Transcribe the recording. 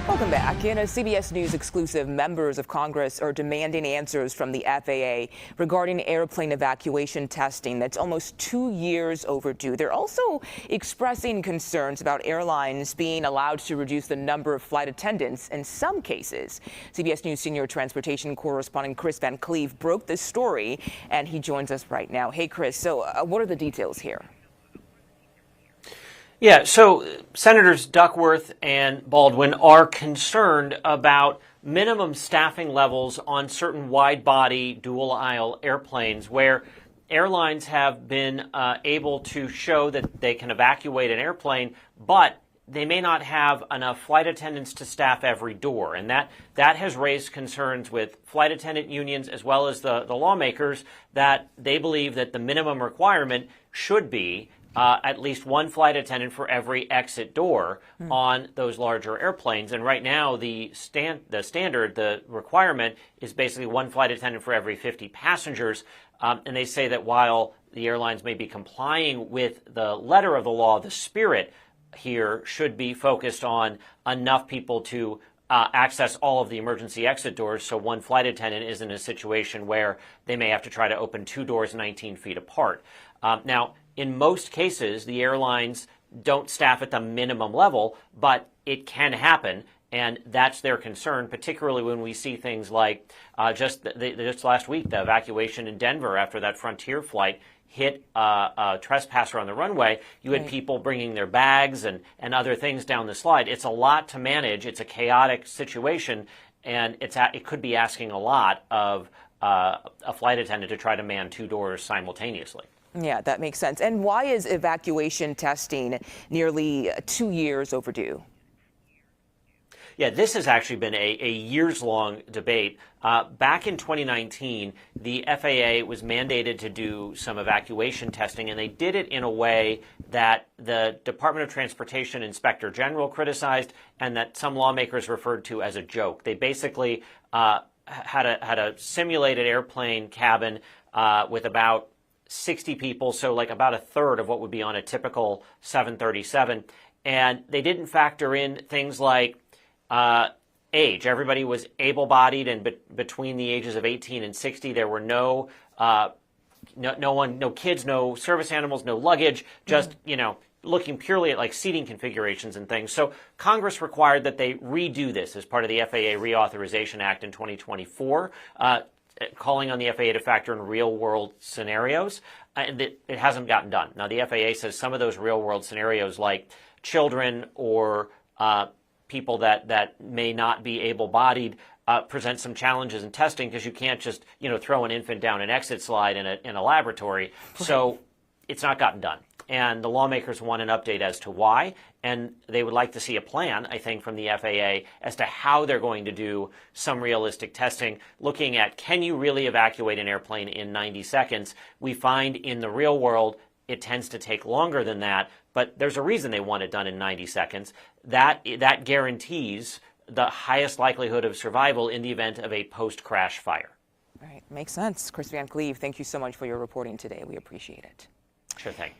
Welcome back. In a CBS News exclusive, members of Congress are demanding answers from the FAA regarding airplane evacuation testing that's almost 2 years overdue. They're also expressing concerns about airlines being allowed to reduce the number of flight attendants in some cases. CBS News senior transportation correspondent Kris broke this story, and he joins us right now. Hey, Kris, so what are the details here? Yeah, so Senators Duckworth and Baldwin are concerned about minimum staffing levels on certain wide-body, dual-aisle airplanes where airlines have been able to show that they can evacuate an airplane, but they may not have enough flight attendants to staff every door. And that has raised concerns with flight attendant unions as well as the lawmakers that they believe that the minimum requirement should be at least one flight attendant for every exit door on those larger airplanes. And right now, the requirement is basically one flight attendant for every 50 passengers. And they say that while the airlines may be complying with the letter of the law, the spirit here should be focused on enough people to access all of the emergency exit doors, so one flight attendant is in a situation where they may have to try to open two doors 19 feet apart. Now, in most cases, the airlines don't staff at the minimum level, but it can happen, and that's their concern, particularly when we see things like just last week, the evacuation in Denver after that Frontier flight hit a trespasser on the runway. You had people bringing their bags and other things down the slide. It's a lot to manage. It's a chaotic situation, and it could be asking a lot of a flight attendant to try to man two doors simultaneously. Yeah, that makes sense. And why is evacuation testing nearly 2 years overdue? Yeah, this has actually been a years-long debate. Back in 2019, the FAA was mandated to do some evacuation testing, and they did it in a way that the Department of Transportation Inspector General criticized and that some lawmakers referred to as a joke. They basically had a simulated airplane cabin with about 60 people, so like about a third of what would be on a typical 737. And they didn't factor in things like age. Everybody was able-bodied, and between the ages of 18 and 60, there were no kids, no service animals, no luggage, just, looking purely at like seating configurations and things. So Congress required that they redo this as part of the FAA Reauthorization Act in 2024. Calling on the FAA to factor in real-world scenarios, and it hasn't gotten done. Now, the FAA says some of those real-world scenarios, like children or people that may not be able-bodied, present some challenges in testing because you can't just throw an infant down an exit slide in a laboratory. Right. So it's not gotten done. And the lawmakers want an update as to why, and they would like to see a plan, I think, from the FAA as to how they're going to do some realistic testing, looking at can you really evacuate an airplane in 90 seconds? We find in the real world it tends to take longer than that, but there's a reason they want it done in 90 seconds. That guarantees the highest likelihood of survival in the event of a post-crash fire. Right, makes sense. Kris, thank you so much for your reporting today. We appreciate it. Sure thing.